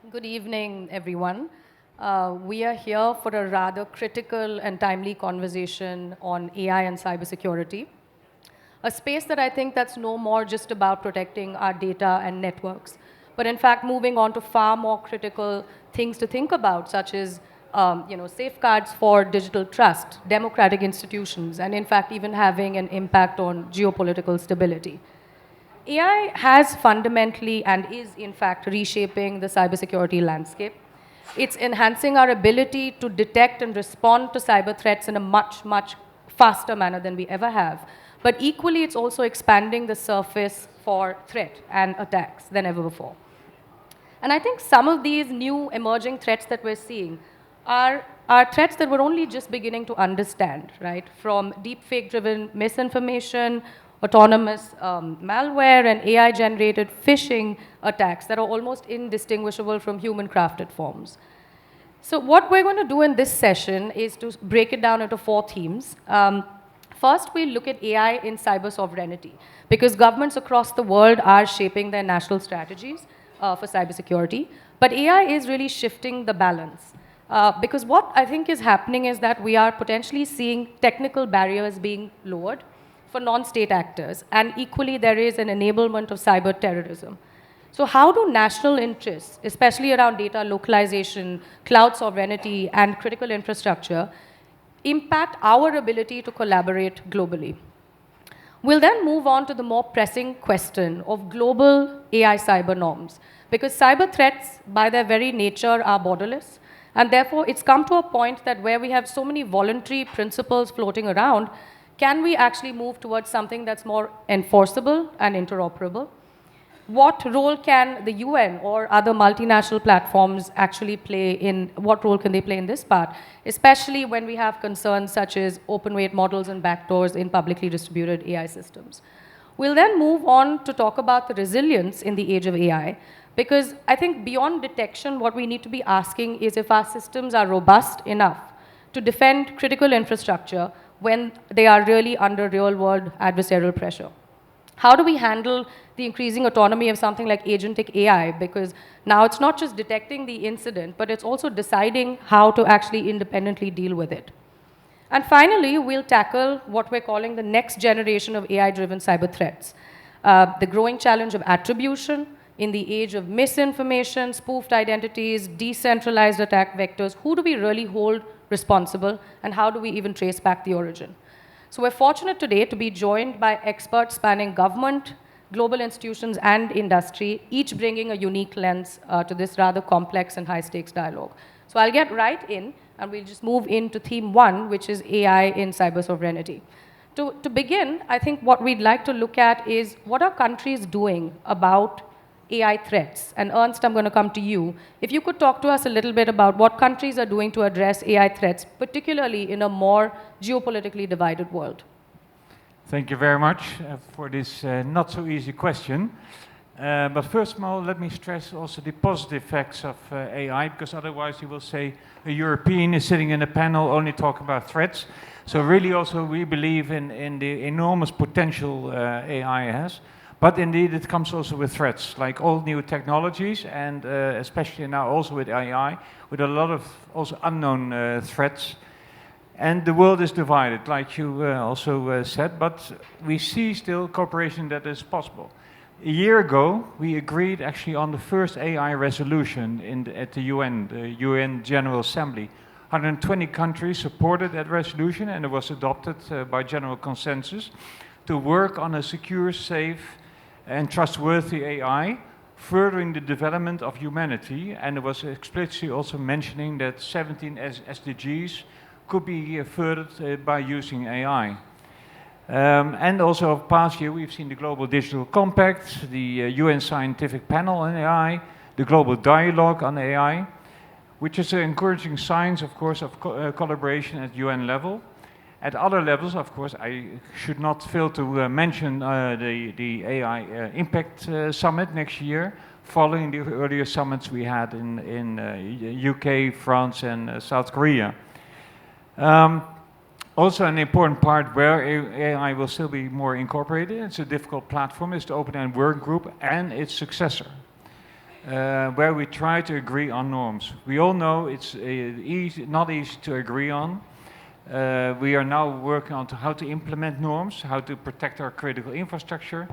Good evening, everyone. We are here for a rather critical and timely conversation on AI and cybersecurity, a space that I think that's no more just about protecting our data and networks, but in fact moving on to far more critical things to think about, such as safeguards for digital trust, democratic institutions, and in fact even having an impact on geopolitical stability. AI has fundamentally and is in fact reshaping the cybersecurity landscape. It's enhancing our ability to detect and respond to cyber threats in a much, much faster manner than we ever have. But equally, it's also expanding the surface for threat and attacks than ever before. And I think some of these new emerging threats that we're seeing are threats that we're only just beginning to understand, right? From deepfake-driven misinformation, autonomous malware, and AI-generated phishing attacks that are almost indistinguishable from human-crafted forms. So what we're going to do in this session is to break it down into 4 themes. First, we'll look at AI in cyber sovereignty, because governments across the world are shaping their national strategies for cybersecurity. But AI is really shifting the balance. Because what I think is happening is that we are potentially seeing technical barriers being lowered for non-state actors, and equally there is an enablement of cyber terrorism. So how do national interests, especially around data localization, cloud sovereignty, and critical infrastructure, impact our ability to collaborate globally? We'll then move on to the more pressing question of global AI cyber norms, because cyber threats, by their very nature, are borderless, and therefore it's come to a point that where we have so many voluntary principles floating around, can we actually move towards something that's more enforceable and interoperable? What role can the UN or other multinational platforms actually play in, what role can they play in this part, especially when we have concerns such as open weight models and backdoors in publicly distributed AI systems? We'll then move on to talk about the resilience in the age of AI, because I think beyond detection, what we need to be asking is if our systems are robust enough to defend critical infrastructure when they are really under real-world adversarial pressure. How do we handle the increasing autonomy of something like agentic AI? Because now it's not just detecting the incident, but it's also deciding how to actually independently deal with it. And finally, we'll tackle what we're calling the next generation of AI-driven cyber threats. The growing challenge of attribution in the age of misinformation, spoofed identities, decentralized attack vectors. Who do we really hold responsible, and how do we even trace back the origin? So we're fortunate today to be joined by experts spanning government, global institutions, and industry, each bringing a unique lens to this rather complex and high-stakes dialogue. So I'll get right in, and we'll just move into theme 1, which is AI in cyber sovereignty. To begin, I think what we'd like to look at is what are countries doing about AI threats? And Ernst, I'm going to come to you. If you could talk to us a little bit about what countries are doing to address AI threats, particularly in a more geopolitically divided world. Thank you very much for this not so easy question. But first of all, let me stress also the positive effects of AI, because otherwise you will say a European is sitting in a panel only talking about threats. So really also we believe in the enormous potential AI has. But indeed, it comes also with threats, like all new technologies, and especially now also with AI, with a lot of also unknown threats. And the world is divided, like you also said, but we see still cooperation that is possible. A year ago, we agreed actually on the first AI resolution at the UN General Assembly. 120 countries supported that resolution, and it was adopted by general consensus to work on a secure, safe, and trustworthy AI, furthering the development of humanity. And it was explicitly also mentioning that 17 SDGs could be furthered by using AI. And also of past year, we've seen the Global Digital Compact, the UN Scientific Panel on AI, the Global Dialogue on AI, which is encouraging signs, of course, of collaboration at UN level. At other levels, of course, I should not fail to mention the AI Impact Summit next year, following the earlier summits we had in UK, France, and South Korea. Also, an important part where AI will still be more incorporated, it's a difficult platform, is the Open End Work Group and its successor. where we try to agree on norms. We all know it's not easy to agree on. We are now working on how to implement norms, how to protect our critical infrastructure,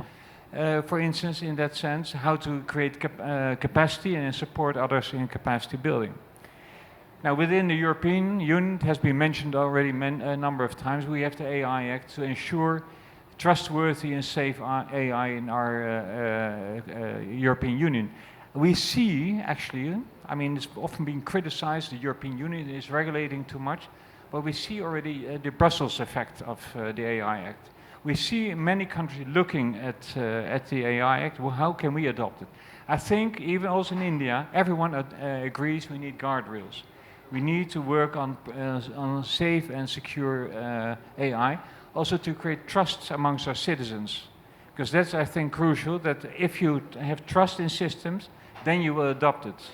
for instance, in that sense, how to create capacity and support others in capacity building. Now, within the European Union, it has been mentioned already a number of times, we have the AI Act to ensure trustworthy and safe AI in our European Union. We see, actually, I mean, it's often been criticized, the European Union is regulating too much, but we see already the Brussels effect of the AI Act. We see many countries looking at the AI Act. Well, how can we adopt it? I think even also in India, everyone agrees we need guardrails. We need to work on safe and secure AI, also to create trust amongst our citizens. Because that's, I think, crucial, that if you have trust in systems, then you will adopt it.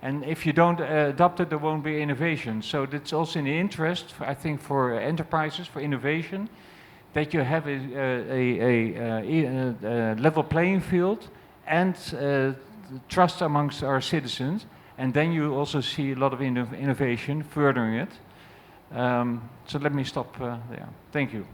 And if you don't adopt it, there won't be innovation. So that's also in the interest, I think, for enterprises, for innovation, that you have a level playing field and trust amongst our citizens. And then you also see a lot of innovation furthering it. So let me stop there. Thank you.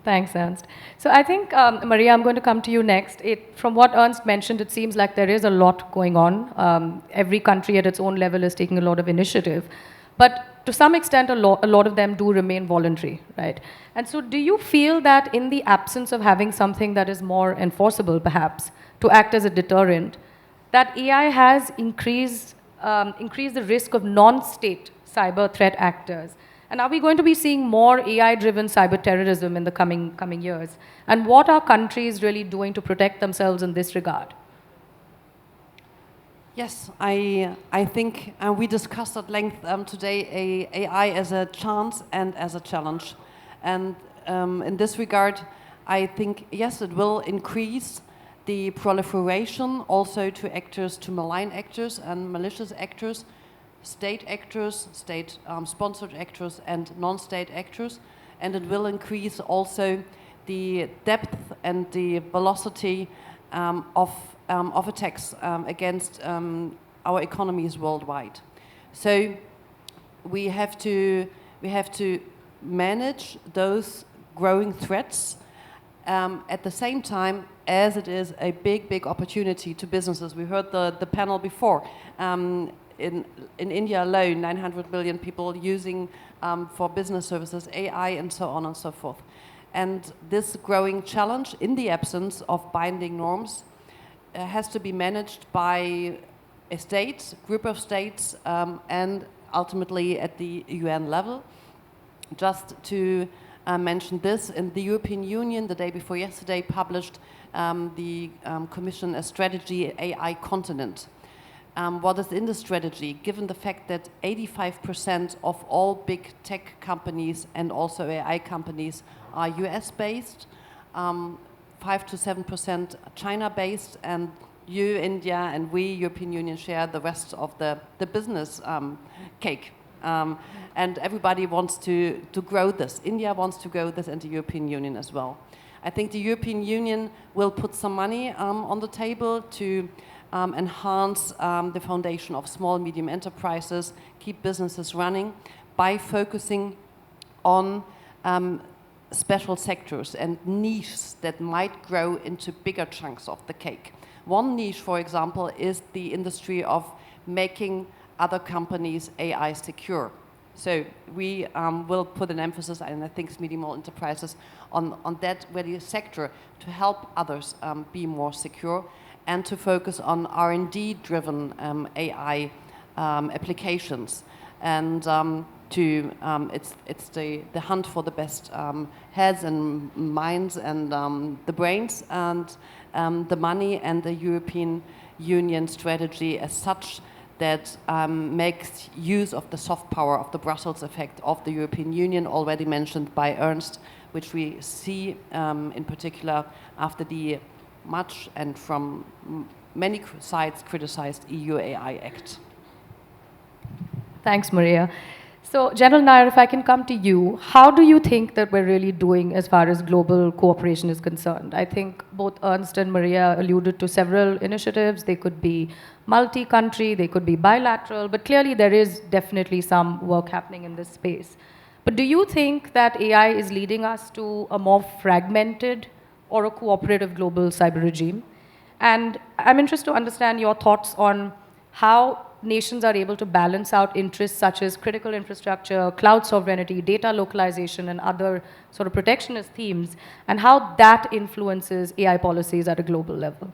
Thanks, Ernst. So I think, Maria, I'm going to come to you next. From what Ernst mentioned, it seems like there is a lot going on. Every country at its own level is taking a lot of initiative. But to some extent, a lot of them do remain voluntary, right? And so do you feel that in the absence of having something that is more enforceable, perhaps, to act as a deterrent, that AI has increased the risk of non-state cyber threat actors? And are we going to be seeing more AI-driven cyber terrorism in the coming years? And what are countries really doing to protect themselves in this regard? Yes, I think we discussed at length today AI as a chance and as a challenge. And in this regard, I think, yes, it will increase the proliferation also to actors, to malign actors and malicious actors, state actors, state-sponsored actors, and non-state actors. And it will increase also the depth and the velocity of attacks against our economies worldwide. So we have to manage those growing threats at the same time as it is a big opportunity to businesses. We heard the panel before. In India alone, 900 million people using for business services, AI, and so on and so forth. And this growing challenge, in the absence of binding norms, has to be managed by a state, group of states, and ultimately at the UN level. Just to mention this, in the European Union, the day before yesterday, published the Commission a strategy, AI continent. What is in the strategy, given the fact that 85% of all big tech companies and also AI companies are US-based, 5 to 7% China-based, and you, India, and we, European Union, share the rest of the business cake. And everybody wants to grow this. India wants to grow this, and the European Union as well. I think the European Union will put some money on the table to enhance the foundation of small, medium enterprises, keep businesses running by focusing on special sectors and niches that might grow into bigger chunks of the cake. One niche, for example, is the industry of making other companies AI secure. So we will put an emphasis, and I think medium enterprises, on that very sector to help others be more secure, and to focus on R&D-driven AI applications. And it's the hunt for the best heads and minds and the brains and the money, and the European Union strategy as such that makes use of the soft power of the Brussels effect of the European Union, already mentioned by Ernst, which we see in particular after the much and from many sides criticized EU AI Act. Thanks, Maria. So, General Nair, if I can come to you, how do you think that we're really doing as far as global cooperation is concerned? I think both Ernst and Maria alluded to several initiatives. They could be multi-country, they could be bilateral, but clearly there is definitely some work happening in this space. But do you think that AI is leading us to a more fragmented or a cooperative global cyber regime? And I'm interested to understand your thoughts on how nations are able to balance out interests such as critical infrastructure, cloud sovereignty, data localization, and other sort of protectionist themes, and how that influences AI policies at a global level.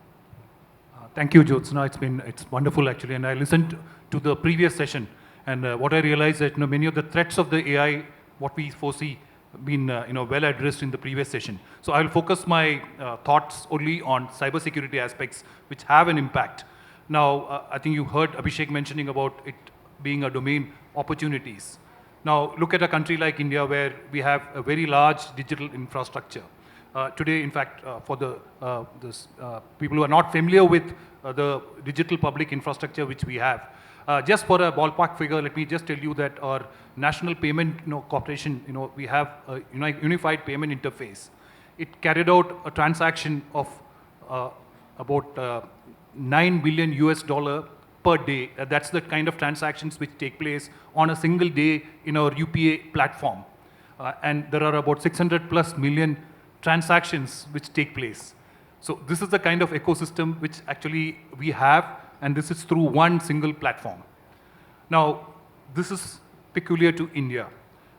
Thank you, Jyotsna. It's wonderful actually, and I listened to the previous session, and what I realized that many of the threats of the AI, what we foresee, been well addressed in the previous session. So I'll focus my thoughts only on cybersecurity aspects which have an impact. Now, I think you heard Abhishek mentioning about it being a domain opportunities. Now, look at a country like India where we have a very large digital infrastructure. Today, in fact, for the people who are not familiar with the digital public infrastructure which we have, just for a ballpark figure, let me just tell you that our national payment corporation, we have a unified payment interface. It carried out a transaction of about $9 billion US per day. That's the kind of transactions which take place on a single day in our UPA platform. And there are about 600 plus million transactions which take place. So this is the kind of ecosystem which actually we have, and this is through one single platform. Now, this is peculiar to India.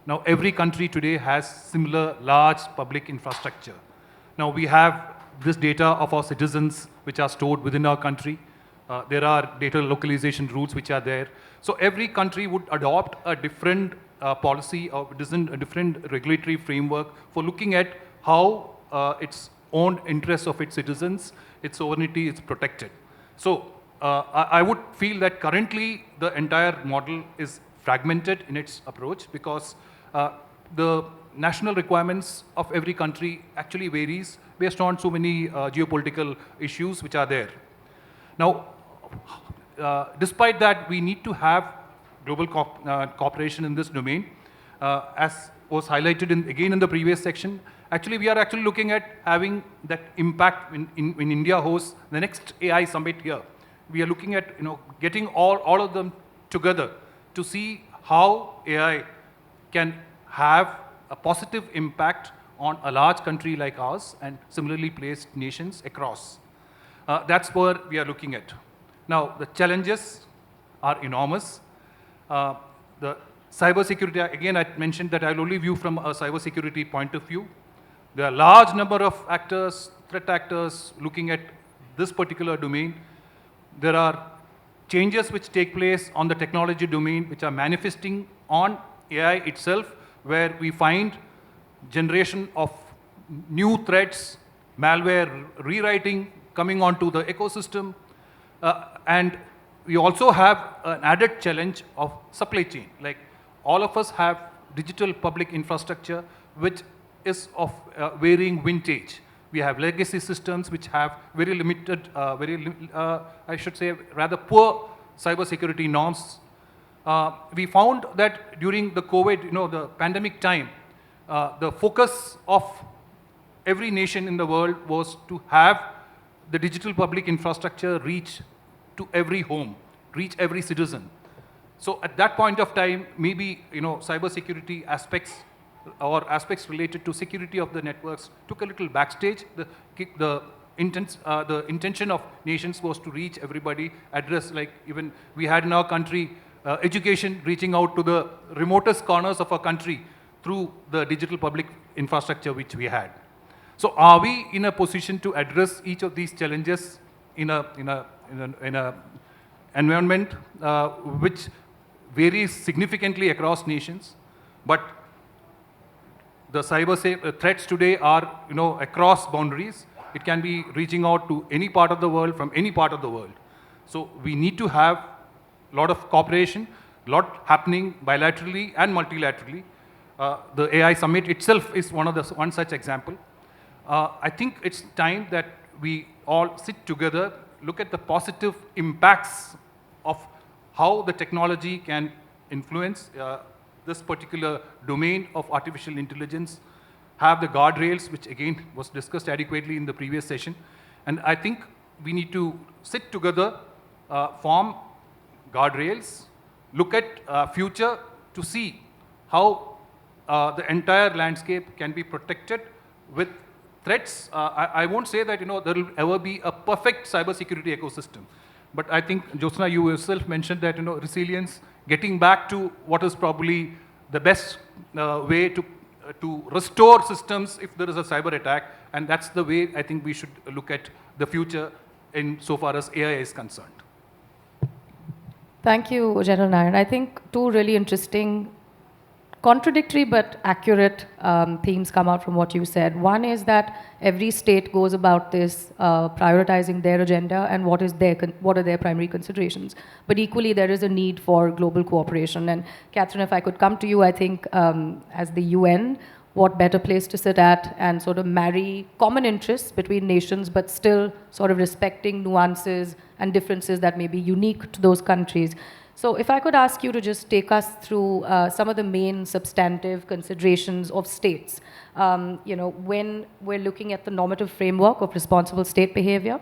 Now, every country today has similar large public infrastructure. Now, we have this data of our citizens which are stored within our country. There are data localization rules which are there. So every country would adopt a different policy or a different regulatory framework for looking at how its own interests of its citizens, its sovereignty is protected. So I would feel that currently the entire model is fragmented in its approach because the national requirements of every country actually varies based on so many geopolitical issues which are there. Now, despite that, we need to have global cooperation in this domain. As was highlighted again in the previous section, actually we are actually looking at having that impact when India hosts the next AI summit here. We are looking at getting all of them together to see how AI can have a positive impact on a large country like ours and similarly placed nations across. That's where we are looking at. Now, the challenges are enormous. The cybersecurity, again, I mentioned that I'll only view from a cybersecurity point of view. There are a large number of actors, threat actors, looking at this particular domain. There are changes which take place on the technology domain which are manifesting on AI itself, where we find generation of new threats, malware rewriting coming onto the ecosystem. And we also have an added challenge of supply chain. Like all of us have digital public infrastructure which is of varying vintage. We have legacy systems which have very limited, I should say, rather poor cybersecurity norms. We found that during the COVID, the pandemic time, the focus of every nation in the world was to have the digital public infrastructure reach to every home, reach every citizen. So at that point of time, maybe cybersecurity aspects or aspects related to security of the networks took a little backstage. The intention of nations was to reach everybody, address, like even we had in our country, education reaching out to the remotest corners of our country through the digital public infrastructure which we had. So are we in a position to address each of these challenges in a environment which varies significantly across nations? But the cyber threats today are across boundaries. It can be reaching out to any part of the world from any part of the world. So we need to have a lot of cooperation, a lot happening bilaterally and multilaterally. The AI summit itself is one such example. I think it's time that we all sit together, look at the positive impacts of how the technology can influence this particular domain of artificial intelligence, have the guardrails, which again was discussed adequately in the previous session. And I think we need to sit together, form guardrails, look at future to see how the entire landscape can be protected with threats. I won't say that there will ever be a perfect cybersecurity ecosystem, but I think Jyotsna, you yourself mentioned that resilience, getting back to what is probably the best way to restore systems if there is a cyber attack, and that's the way I think we should look at the future in so far as AI is concerned. Thank you, General Nayan. I think two really interesting, contradictory but accurate themes come out from what you said. One is that every state goes about this prioritizing their agenda and what are their primary considerations. But equally, there is a need for global cooperation. And Catherine, if I could come to you, I think as the UN, what better place to sit at and sort of marry common interests between nations, but still sort of respecting nuances and differences that may be unique to those countries. So if I could ask you to just take us through some of the main substantive considerations of states, when we're looking at the normative framework of responsible state behavior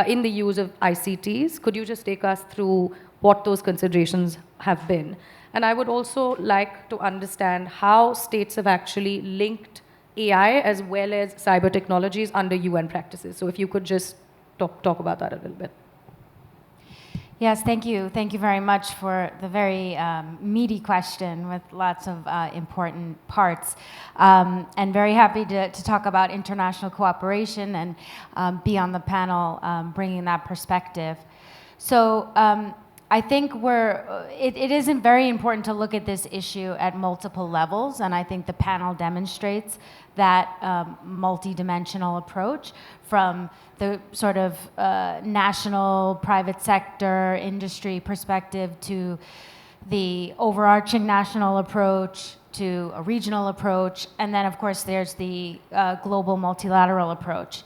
in the use of ICTs, could you just take us through what those considerations have been? And I would also like to understand how states have actually linked AI as well as cyber technologies under UN practices. So if you could just talk about that a little bit. Yes, thank you. Thank you very much for the very meaty question with lots of important parts. And very happy to talk about international cooperation and be on the panel bringing that perspective. So I think it isn't very important to look at this issue at multiple levels, and I think the panel demonstrates that multidimensional approach from the sort of national, private sector, industry perspective to the overarching national approach to a regional approach, and then of course there's the global multilateral approach.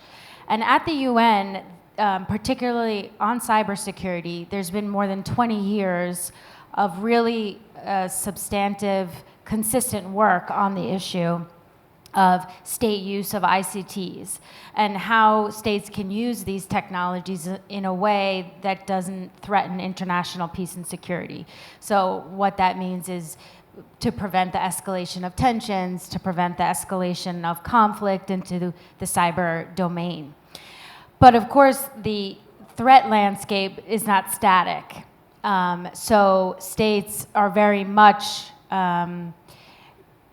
And at the UN, particularly on cybersecurity, there's been more than 20 years of really substantive, consistent work on the issue of state use of ICTs and how states can use these technologies in a way that doesn't threaten international peace and security. So what that means is to prevent the escalation of tensions, to prevent the escalation of conflict into the cyber domain. But of course, the threat landscape is not static. So states are very much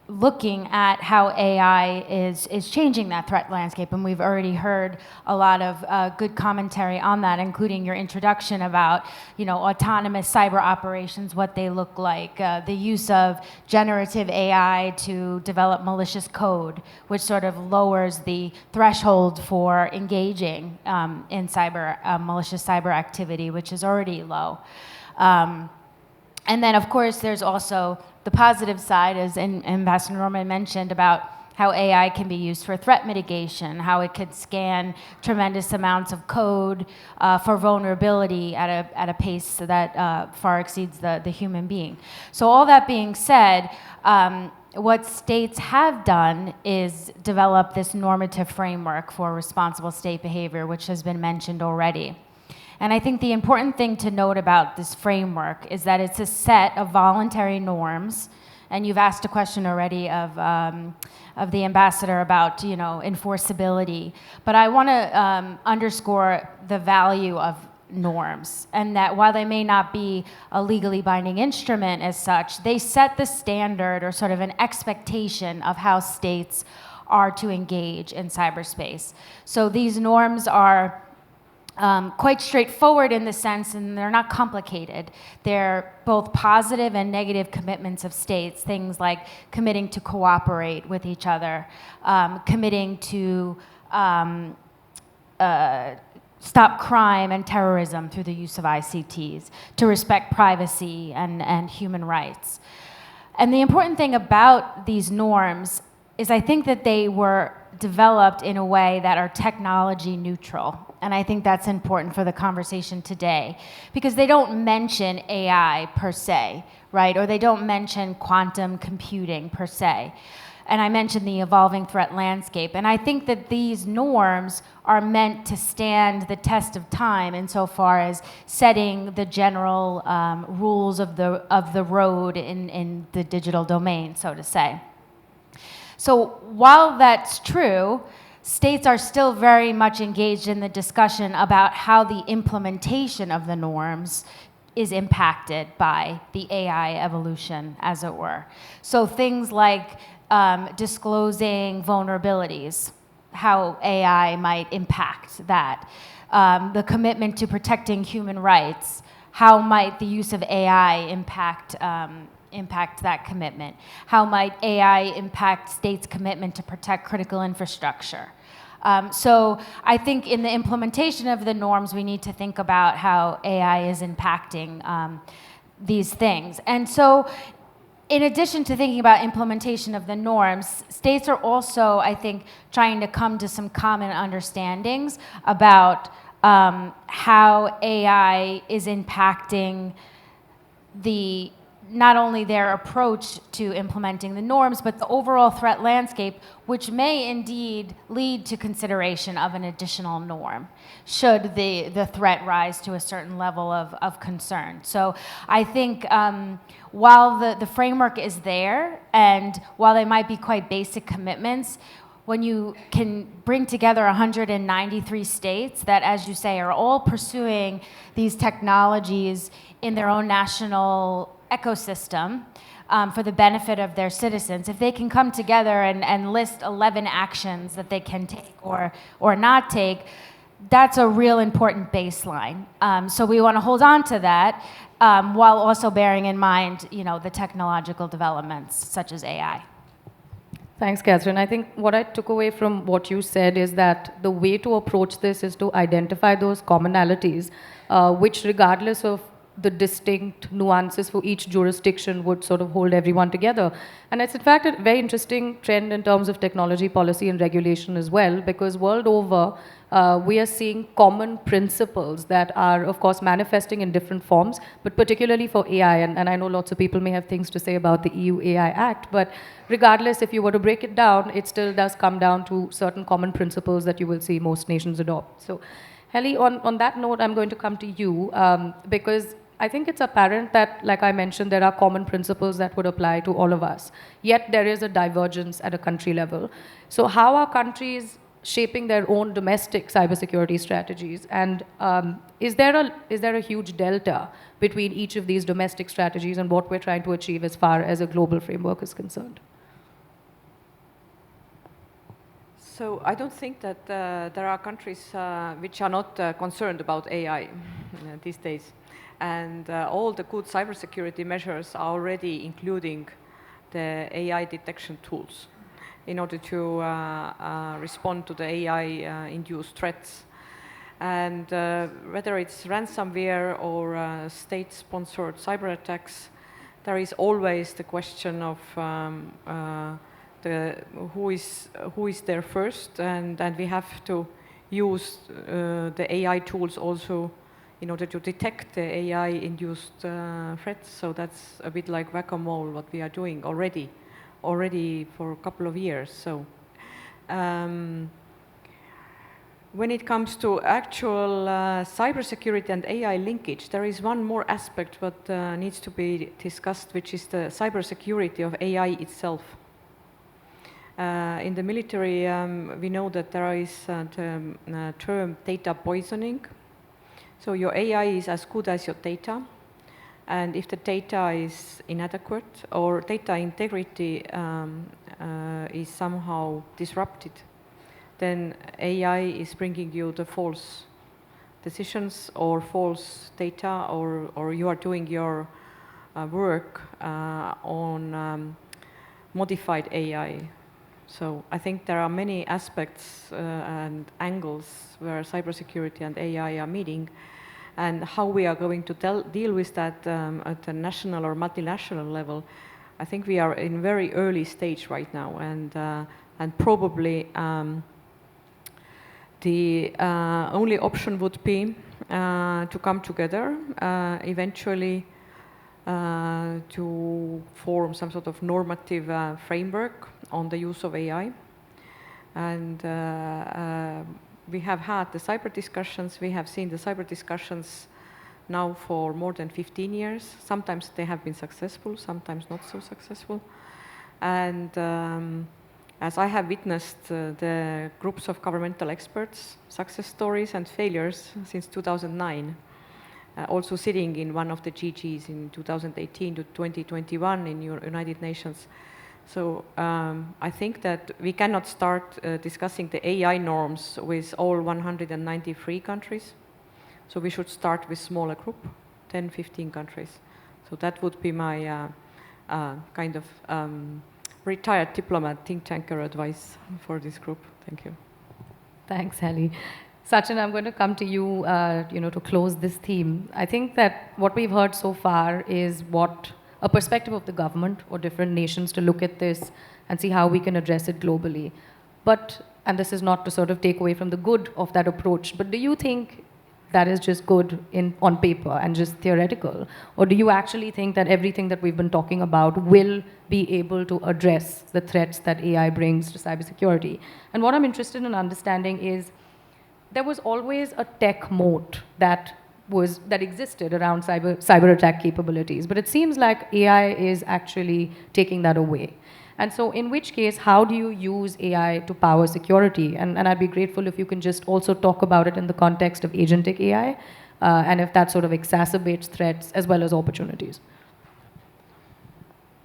looking at how AI is changing that threat landscape. And we've already heard a lot of good commentary on that, including your introduction about autonomous cyber operations, what they look like, the use of generative AI to develop malicious code, which sort of lowers the threshold for engaging in malicious cyber activity, which is already low. And then, of course, there's also the positive side, as Ambassador Norman mentioned, about how AI can be used for threat mitigation, how it could scan tremendous amounts of code for vulnerability at a pace that far exceeds the human being. So all that being said, what states have done is develop this normative framework for responsible state behavior, which has been mentioned already. And I think the important thing to note about this framework is that it's a set of voluntary norms. And you've asked a question already of the ambassador about enforceability. But I want to underscore the value of norms, and that while they may not be a legally binding instrument as such, they set the standard or sort of an expectation of how states are to engage in cyberspace. So these norms are quite straightforward in the sense, and they're not complicated. They're both positive and negative commitments of states, things like committing to cooperate with each other, committing to stop crime and terrorism through the use of ICTs, to respect privacy and human rights. And the important thing about these norms is I think that they were developed in a way that are technology neutral. And I think that's important for the conversation today, because they don't mention AI per se, right? Or they don't mention quantum computing per se. And I mentioned the evolving threat landscape. And I think that these norms are meant to stand the test of time insofar as setting the general rules of the road in the digital domain, so to say. So while that's true, states are still very much engaged in the discussion about how the implementation of the norms is impacted by the AI evolution, as it were. So things like disclosing vulnerabilities, how AI might impact that, the commitment to protecting human rights, how might the use of AI impact that commitment? How might AI impact states' commitment to protect critical infrastructure? So I think in the implementation of the norms, we need to think about how AI is impacting these things. And so in addition to thinking about implementation of the norms, states are also, I think, trying to come to some common understandings about how AI is impacting not only their approach to implementing the norms, but the overall threat landscape, which may indeed lead to consideration of an additional norm, should the threat rise to a certain level of concern. So I think while the framework is there, and while they might be quite basic commitments, when you can bring together 193 states that, as you say, are all pursuing these technologies in their own national ecosystem for the benefit of their citizens, if they can come together and list 11 actions that they can take or not take, that's a real important baseline. So we want to hold on to that while also bearing in mind, the technological developments such as AI. Thanks, Catherine. I think what I took away from what you said is that the way to approach this is to identify those commonalities, which regardless of the distinct nuances for each jurisdiction would sort of hold everyone together. And it's in fact a very interesting trend in terms of technology policy and regulation as well, because world over, we are seeing common principles that are, of course, manifesting in different forms, but particularly for AI. And I know lots of people may have things to say about the EU AI Act, but regardless, if you were to break it down, it still does come down to certain common principles that you will see most nations adopt. So, Heli, on that note, I'm going to come to you, because I think it's apparent that, like I mentioned, there are common principles that would apply to all of us. Yet there is a divergence at a country level. So how are countries shaping their own domestic cybersecurity strategies? And is there a huge delta between each of these domestic strategies and what we're trying to achieve as far as a global framework is concerned? So I don't think that there are countries which are not concerned about AI these days. And all the good cybersecurity measures are already including the AI detection tools in order to respond to the AI-induced threats. And whether it's ransomware or state-sponsored cyber attacks, there is always the question of who is there first, and we have to use the AI tools also in order to detect the AI-induced threats. So that's a bit like whack-a-mole, what we are doing already for a couple of years. So when it comes to actual cybersecurity and AI linkage, there is one more aspect what needs to be discussed, which is the cybersecurity of AI itself. In the military, we know that there is the term data poisoning. So your AI is as good as your data, and if the data is inadequate or data integrity is somehow disrupted, then AI is bringing you the false decisions or false data, or you are doing your work on modified AI. So I think there are many aspects and angles where cybersecurity and AI are meeting, and how we are going to deal with that at the national or multinational level. I think we are in very early stage right now, and probably the only option would be to come together eventually to form some sort of normative framework on the use of AI. And we have had the cyber discussions. We have seen the cyber discussions now for more than 15 years. Sometimes they have been successful, sometimes not so successful. And as I have witnessed the groups of governmental experts, success stories and failures since 2009, also sitting in one of the GGs in 2018 to 2021 in United Nations. So I think that we cannot start discussing the AI norms with all 193 countries. So we should start with smaller group, 10, 15 countries. So that would be my kind of retired diplomat think tanker advice for this group. Thank you. Thanks, Ellie. Sachin, I'm going to come to you, to close this theme. I think that what we've heard so far is what a perspective of the government or different nations to look at this and see how we can address it globally. But, and this is not to sort of take away from the good of that approach, but do you think that is just good on paper and just theoretical? Or do you actually think that everything that we've been talking about will be able to address the threats that AI brings to cybersecurity? And what I'm interested in understanding is, there was always a tech moat that existed around cyber attack capabilities, but it seems like AI is actually taking that away. And so in which case, how do you use AI to power security? And I'd be grateful if you can just also talk about it in the context of agentic AI, and if that sort of exacerbates threats as well as opportunities.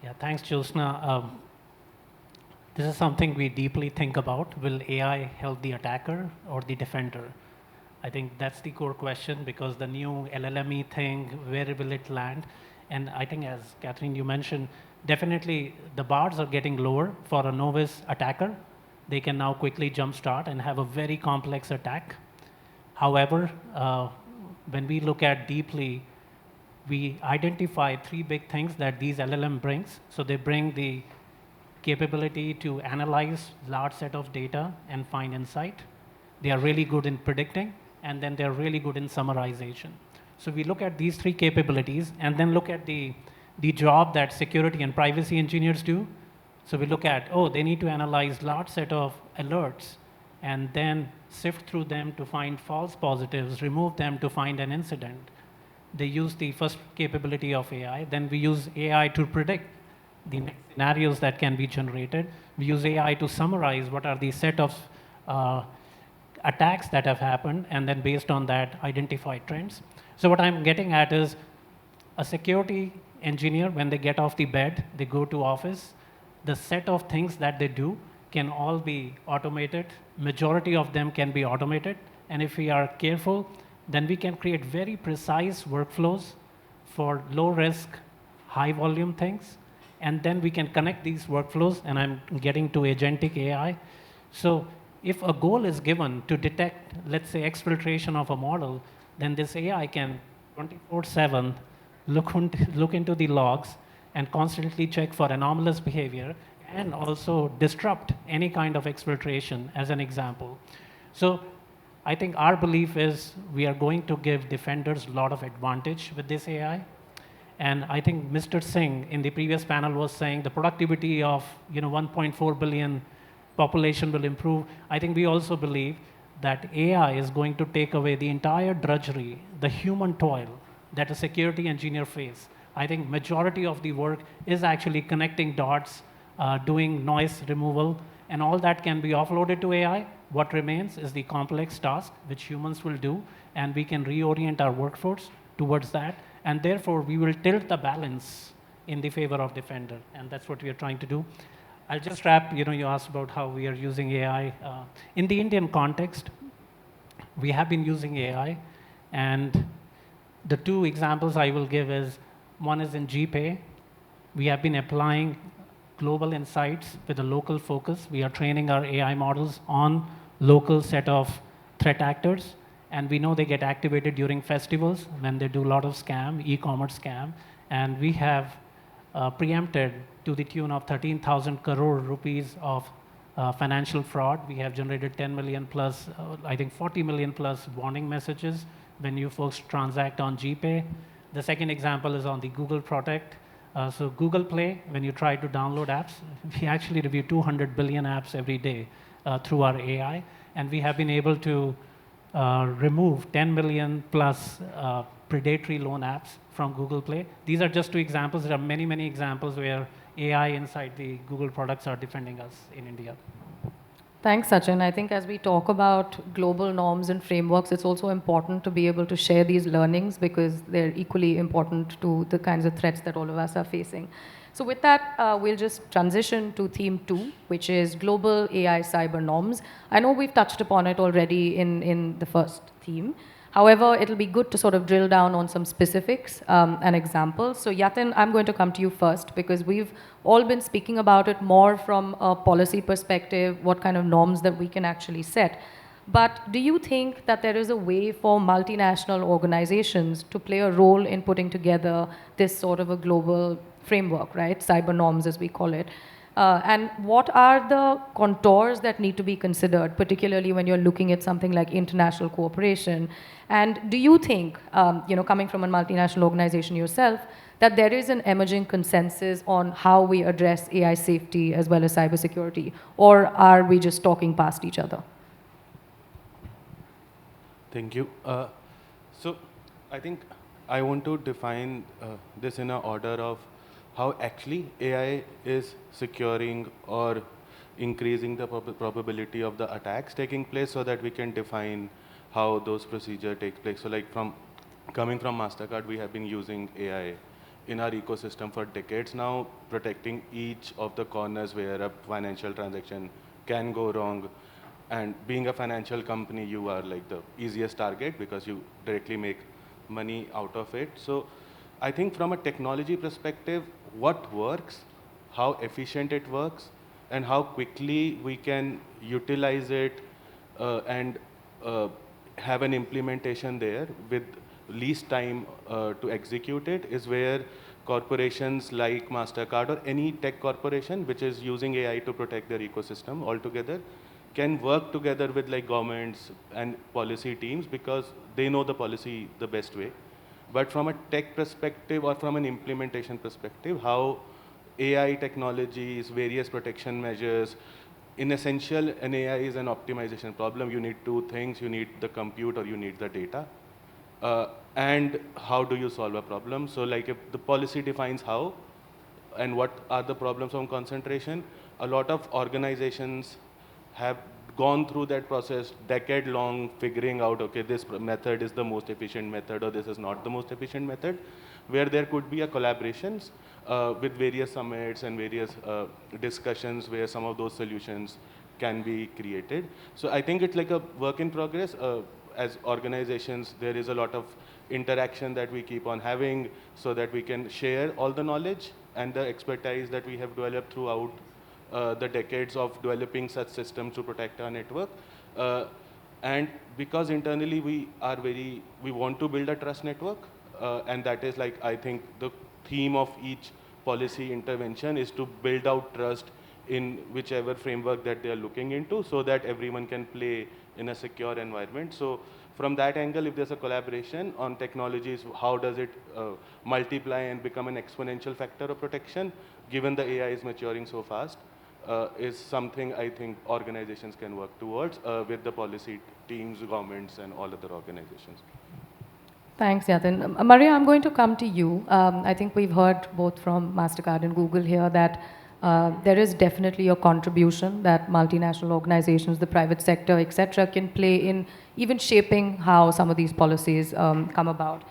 Yeah, thanks, Jyotsna. This is something we deeply think about. Will AI help the attacker or the defender? I think that's the core question, because the new LLME thing, where will it land? And I think, as Catherine, you mentioned, definitely the bars are getting lower for a novice attacker. They can now quickly jumpstart and have a very complex attack. However, when we look at deeply, we identify three big things that these LLM brings. So they bring the capability to analyze large set of data and find insight. They are really good in predicting, and then they're really good in summarization. So we look at these three capabilities and then look at the job that security and privacy engineers do. So we look at, they need to analyze large set of alerts and then sift through them to find false positives, remove them to find an incident. They use the first capability of AI. Then we use AI to predict the next scenarios that can be generated. We use AI to summarize what are the set of attacks that have happened, and then based on that, identify trends. So what I'm getting at is a security engineer, when they get off the bed, they go to office, the set of things that they do can all be automated. Majority of them can be automated. And if we are careful, then we can create very precise workflows for low risk, high volume things. And then we can connect these workflows, and I'm getting to agentic AI. So if a goal is given to detect, let's say, exfiltration of a model, then this AI can 24/7 look into the logs and constantly check for anomalous behavior and also disrupt any kind of exfiltration, as an example. So I think our belief is we are going to give defenders a lot of advantage with this AI. And I think Mr. Singh in the previous panel was saying the productivity of 1.4 billion population will improve. I think we also believe that AI is going to take away the entire drudgery, the human toil that a security engineer face. I think majority of the work is actually connecting dots, doing noise removal, and all that can be offloaded to AI. What remains is the complex task, which humans will do, and we can reorient our workforce towards that. And therefore, we will tilt the balance in the favor of defender, and that's what we are trying to do. I'll just wrap, you asked about how we are using AI. In the Indian context, we have been using AI, and the two examples I will give is, one is in GPay. We have been applying global insights with a local focus. We are training our AI models on local set of threat actors, and we know they get activated during festivals when they do a lot of scam, e-commerce scam, and we have preempted to the tune of 13,000 crore rupees of financial fraud. We have generated 10 million plus, I think 40 million plus warning messages when you folks transact on GPay. The second example is on the Google Protect. So Google Play, when you try to download apps, we actually review 200 billion apps every day through our AI, and we have been able to remove 10 million plus predatory loan apps from Google Play. These are just two examples. There are many, many examples where AI inside the Google products are defending us in India. Thanks, Sachin. I think as we talk about global norms and frameworks, it's also important to be able to share these learnings because they're equally important to the kinds of threats that all of us are facing. So with that, we'll just transition to theme 2, which is global AI cyber norms. I know we've touched upon it already in the first theme. However, it'll be good to sort of drill down on some specifics and examples. So Yatin, I'm going to come to you first because we've all been speaking about it more from a policy perspective, what kind of norms that we can actually set. But do you think that there is a way for multinational organizations to play a role in putting together this sort of a global framework, right? Cyber norms, as we call it. And what are the contours that need to be considered, particularly when you're looking at something like international cooperation? And do you think, coming from a multinational organization yourself, that there is an emerging consensus on how we address AI safety as well as cybersecurity? Or are we just talking past each other? Thank you. So I think I want to define this in an order of how actually AI is securing or increasing the probability of the attacks taking place so that we can define how those procedures take place. So like coming from MasterCard, we have been using AI in our ecosystem for decades now, protecting each of the corners where a financial transaction can go wrong. And being a financial company, you are like the easiest target because you directly make money out of it. So I think from a technology perspective, what works, how efficient it works, and how quickly we can utilize it and have an implementation there with least time to execute it is where corporations like MasterCard or any tech corporation which is using AI to protect their ecosystem altogether can work together with like governments and policy teams because they know the policy the best way. But from a tech perspective or from an implementation perspective, how AI technologies, various protection measures, in essential, an AI is an optimization problem. You need two things. You need the compute or you need the data. And how do you solve a problem? So like if the policy defines how and what are the problems of concentration, a lot of organizations have gone through that process decade long figuring out, okay, this method is the most efficient method or this is not the most efficient method, where there could be a collaborations with various summits and various discussions where some of those solutions can be created. So I think it's like a work in progress. As organizations, there is a lot of interaction that we keep on having so that we can share all the knowledge and the expertise that we have developed throughout the decades of developing such systems to protect our network. And because internally we want to build a trust network, and that is like, I think the theme of each policy intervention is to build out trust in whichever framework that they are looking into so that everyone can play in a secure environment. So from that angle, if there's a collaboration on technologies, how does it multiply and become an exponential factor of protection, given the AI is maturing so fast, is something I think organizations can work towards with the policy teams, governments, and all other organizations. Thanks, Yatin. Maria, I'm going to come to you. I think we've heard both from MasterCard and Google here that there is definitely a contribution that multinational organizations, the private sector, etc., can play in even shaping how some of these policies come about.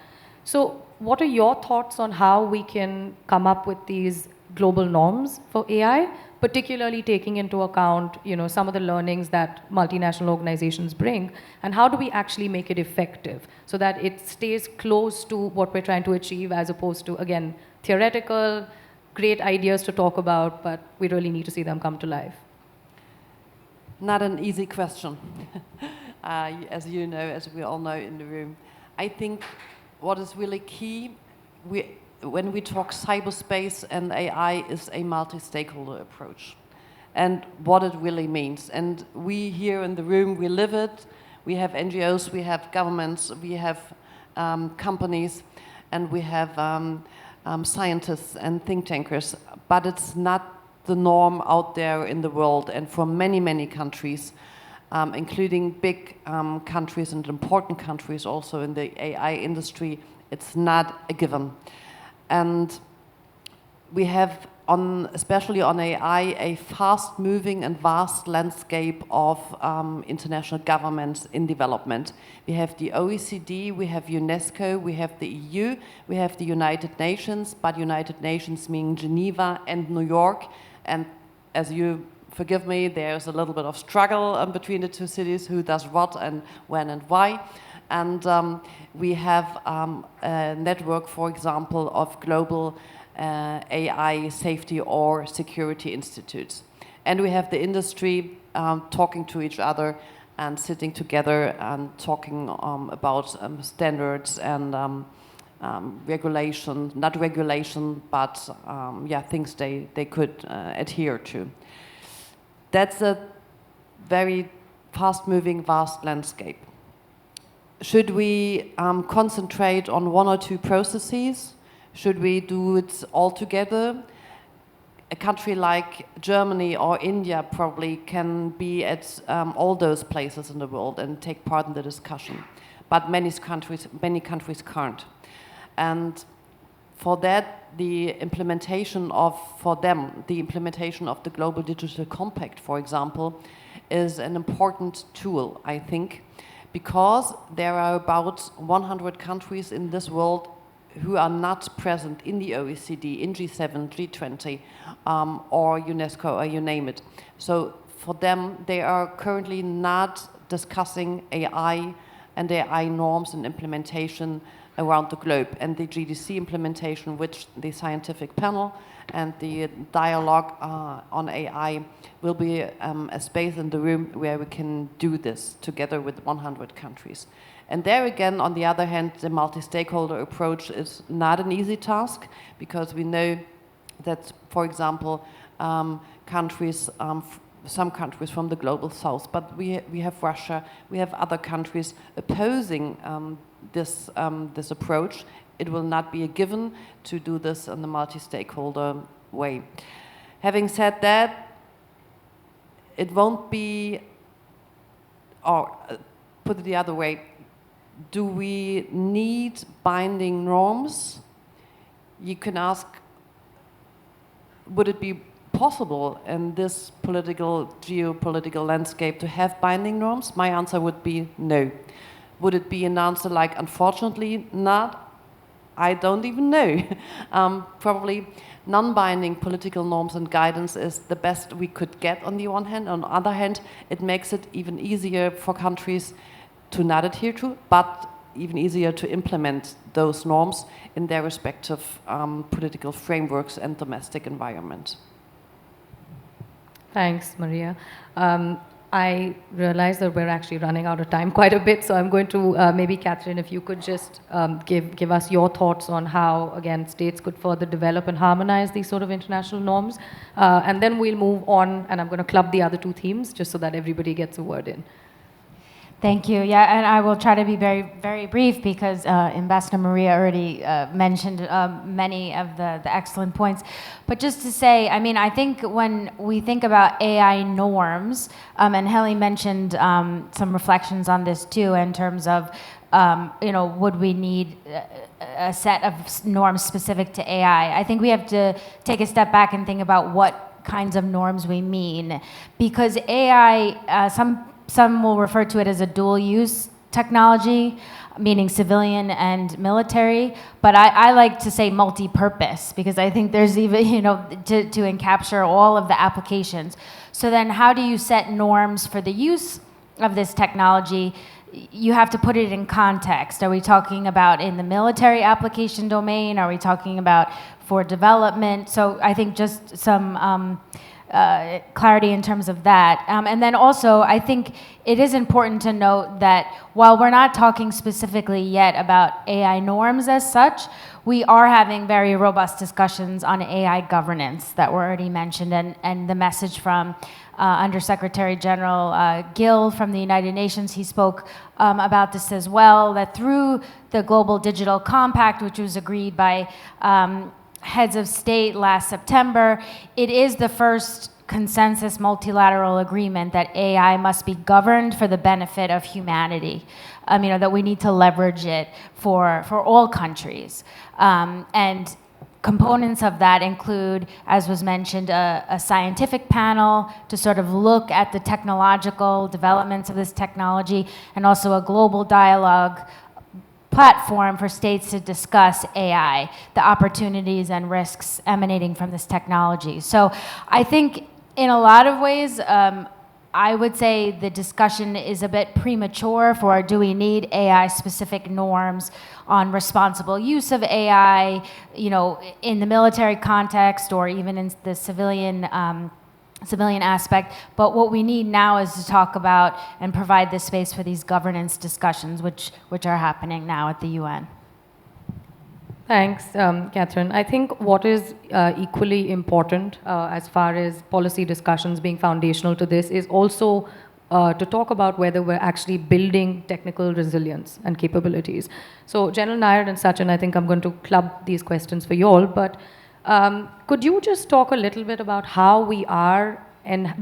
So what are your thoughts on how we can come up with these global norms for AI, particularly taking into account, some of the learnings that multinational organizations bring, and how do we actually make it effective so that it stays close to what we're trying to achieve as opposed to, again, theoretical, great ideas to talk about, but we really need to see them come to life? Not an easy question, as you know, as we all know in the room. I think what is really key, when we talk cyberspace and AI, is a multi-stakeholder approach, and what it really means. And we here in the room, we live it. We have NGOs, we have governments, we have companies, and we have scientists and think tankers. But it's not the norm out there in the world, and for many, many countries, including big countries and important countries also in the AI industry, it's not a given. And we have, especially on AI, a fast-moving and vast landscape of international governments in development. We have the OECD, we have UNESCO, we have the EU, we have the United Nations, but United Nations meaning Geneva and New York. And as you forgive me, there's a little bit of struggle between the two cities, who does what and when and why. And we have a network, for example, of global AI safety or security institutes. And we have the industry talking to each other and sitting together and talking about standards and regulation, not regulation, but yeah, things they could adhere to. That's a very fast-moving, vast landscape. Should we concentrate on one or two processes? Should we do it all together? A country like Germany or India probably can be at all those places in the world and take part in the discussion. But many countries can't. And for that, the implementation of the Global Digital Compact, for example, is an important tool, I think, because there are about 100 countries in this world who are not present in the OECD, in G7, G20, or UNESCO, or you name it. So for them, they are currently not discussing AI and AI norms and implementation around the globe. And the GDC implementation, which the scientific panel and the dialogue on AI will be a space in the room where we can do this together with 100 countries. And there again, on the other hand, the multi-stakeholder approach is not an easy task, because we know that, for example, countries, some countries from the global south, but we have Russia, we have other countries opposing this approach. It will not be a given to do this in the multi-stakeholder way. Having said that, it won't be, or put it the other way, do we need binding norms? You can ask, would it be possible in this geopolitical landscape to have binding norms? My answer would be no. Would it be an answer like, unfortunately, not? I don't even know. Probably non-binding political norms and guidance is the best we could get on the one hand. On the other hand, it makes it even easier for countries to not adhere to, but even easier to implement those norms in their respective political frameworks and domestic environment. Thanks, Maria. I realize that we're actually running out of time quite a bit, so I'm going to maybe, Catherine, if you could just give us your thoughts on how, again, states could further develop and harmonize these sort of international norms. And then we'll move on, and I'm going to club the other two themes just so that everybody gets a word in. Thank you. Yeah, and I will try to be very, very brief, because Ambassador Maria already mentioned many of the excellent points. But just to say, I mean, I think when we think about AI norms, and Heli mentioned some reflections on this too, in terms of, would we need a set of norms specific to AI? I think we have to take a step back and think about what kinds of norms we mean, because AI, some will refer to it as a dual-use technology, meaning civilian and military, but I like to say multi-purpose, because I think there's even, to encapture all of the applications. So then how do you set norms for the use of this technology? You have to put it in context. Are we talking about in the military application domain? Are we talking about for development? So I think just some clarity in terms of that. And then also, I think it is important to note that while we're not talking specifically yet about AI norms as such, we are having very robust discussions on AI governance that were already mentioned, and the message from Undersecretary General Gill from the United Nations, he spoke about this as well, that through the Global Digital Compact, which was agreed by heads of state last September, it is the first consensus multilateral agreement that AI must be governed for the benefit of humanity. That we need to leverage it for all countries. And components of that include, as was mentioned, a scientific panel to sort of look at the technological developments of this technology, and also a global dialogue platform for states to discuss AI, the opportunities and risks emanating from this technology. So I think in a lot of ways, I would say the discussion is a bit premature for, do we need AI-specific norms on responsible use of AI, in the military context or even in the civilian aspect. But what we need now is to talk about and provide the space for these governance discussions, which are happening now at the UN. Thanks, Catherine. I think what is equally important as far as policy discussions being foundational to this is also to talk about whether we're actually building technical resilience and capabilities. So General Nair and Sachin, I think I'm going to club these questions for you all, but could you just talk a little bit about how we are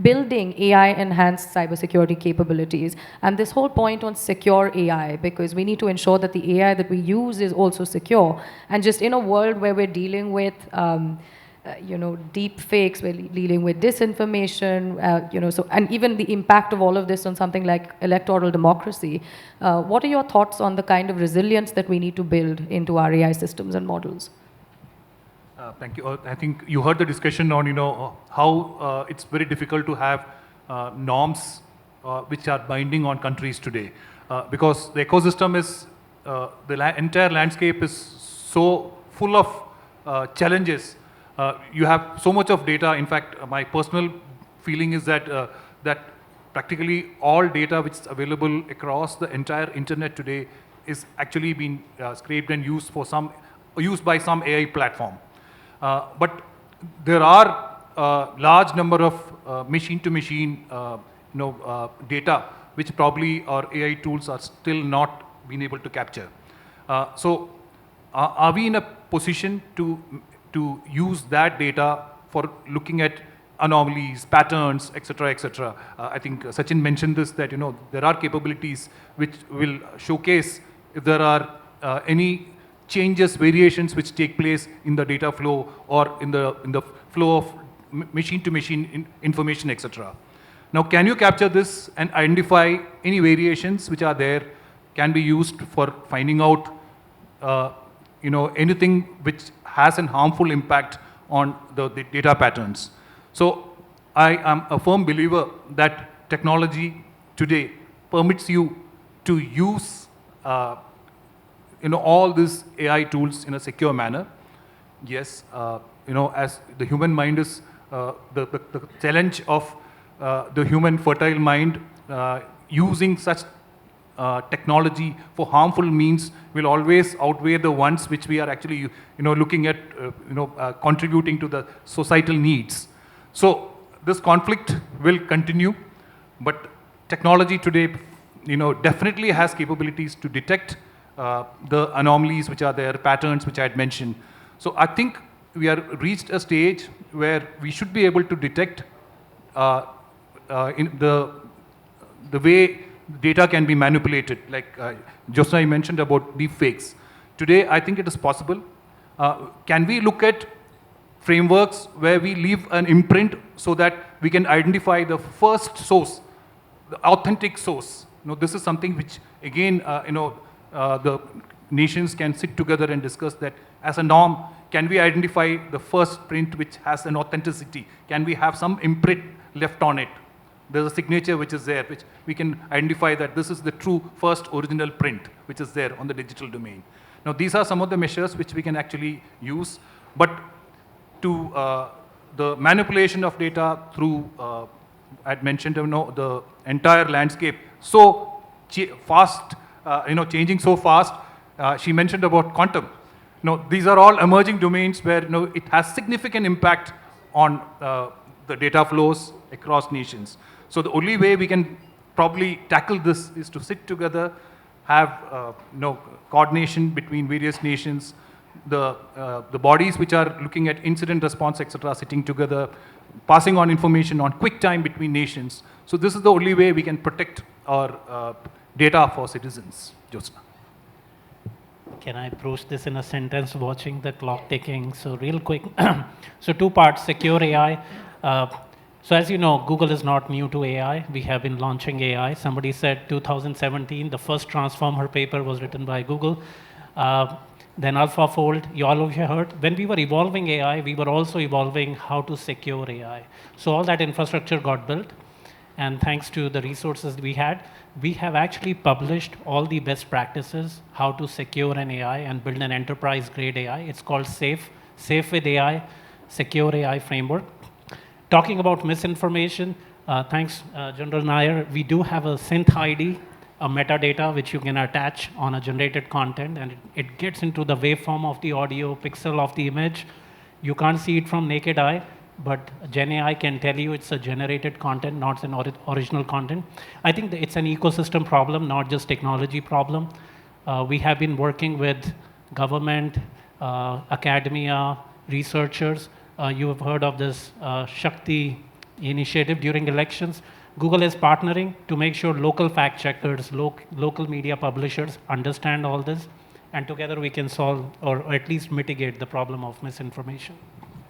building AI-enhanced cybersecurity capabilities, and this whole point on secure AI, because we need to ensure that the AI that we use is also secure. And just in a world where we're dealing with, deep fakes, we're dealing with disinformation, and even the impact of all of this on something like electoral democracy. What are your thoughts on the kind of resilience that we need to build into our AI systems and models? Thank you. I think you heard the discussion on, how it's very difficult to have norms which are binding on countries today, because the ecosystem is, entire landscape is so full of challenges. You have so much of data. In fact, my personal feeling is that that practically all data which is available across the entire internet today is actually being scraped and used by some AI platform. But there are large number of machine-to-machine data which probably our AI tools are still not being able to capture. So are we in a position to use that data for looking at anomalies, patterns, etc., etc.? I think Sachin mentioned this, that there are capabilities which will showcase if there are any changes, variations which take place in the data flow or in the flow of machine-to-machine information, etc. Now, can you capture this and identify any variations which are there, can be used for finding out anything which has a harmful impact on the data patterns? So I am a firm believer that technology today permits you to use all these AI tools in a secure manner. Yes, as the human mind is the challenge of the human fertile mind, using such technology for harmful means will always outweigh the ones which we are actually looking at contributing to the societal needs. So this conflict will continue, but technology today definitely has capabilities to detect the anomalies which are there, patterns which I had mentioned. So I think we have reached a stage where we should be able to detect in the way data can be manipulated, like Josna mentioned about deep fakes. Today, I think it is possible. Can we look at frameworks where we leave an imprint so that we can identify the first source, the authentic source? This is something which, again, the nations can sit together and discuss that as a norm. Can we identify the first print which has an authenticity? Can we have some imprint left on it? There's a signature which is there, which we can identify that this is the true first original print which is there on the digital domain. Now, these are some of the measures which we can actually use, but to the manipulation of data through, I'd mentioned, the entire landscape so fast, changing so fast. She mentioned about quantum. These are all emerging domains where it has significant impact on the data flows across nations. So the only way we can probably tackle this is to sit together, have coordination between various nations, the bodies which are looking at incident response, etc., sitting together, passing on information on quick time between nations. So this is the only way we can protect our data for citizens. Jyotsna. Can I approach this in a sentence, watching the clock ticking? So real quick. So 2 parts, secure AI. So as you know, Google is not new to AI. We have been launching AI. Somebody said 2017, the first Transformer paper was written by Google. Then AlphaFold, you all of you heard. When we were evolving AI, we were also evolving how to secure AI. So all that infrastructure got built. And thanks to the resources we had, we have actually published all the best practices, how to secure an AI and build an enterprise-grade AI. It's called Safe with AI, Secure AI Framework. Talking about misinformation, thanks, General Nair, we do have a synth ID, a metadata which you can attach on a generated content, and it gets into the waveform of the audio, pixel of the image. You can't see it from naked eye, but GenAI can tell you it's a generated content, not an original content. I think that it's an ecosystem problem, not just technology problem. We have been working with government, academia, researchers. You have heard of this Shakti initiative during elections. Google is partnering to make sure local fact checkers, local media publishers understand all this, and together we can solve or at least mitigate the problem of misinformation.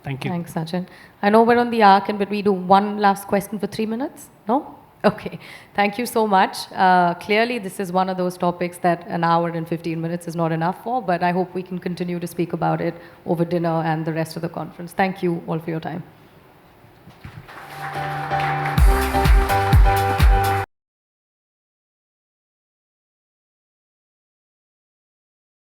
Thank you. Thanks, Sachin. I know we're on the arc, but we do one last question for 3 minutes? No? Okay. Thank you so much. Clearly, this is one of those topics that an hour and 15 minutes is not enough for, but I hope we can continue to speak about it over dinner and the rest of the conference. Thank you all for your time.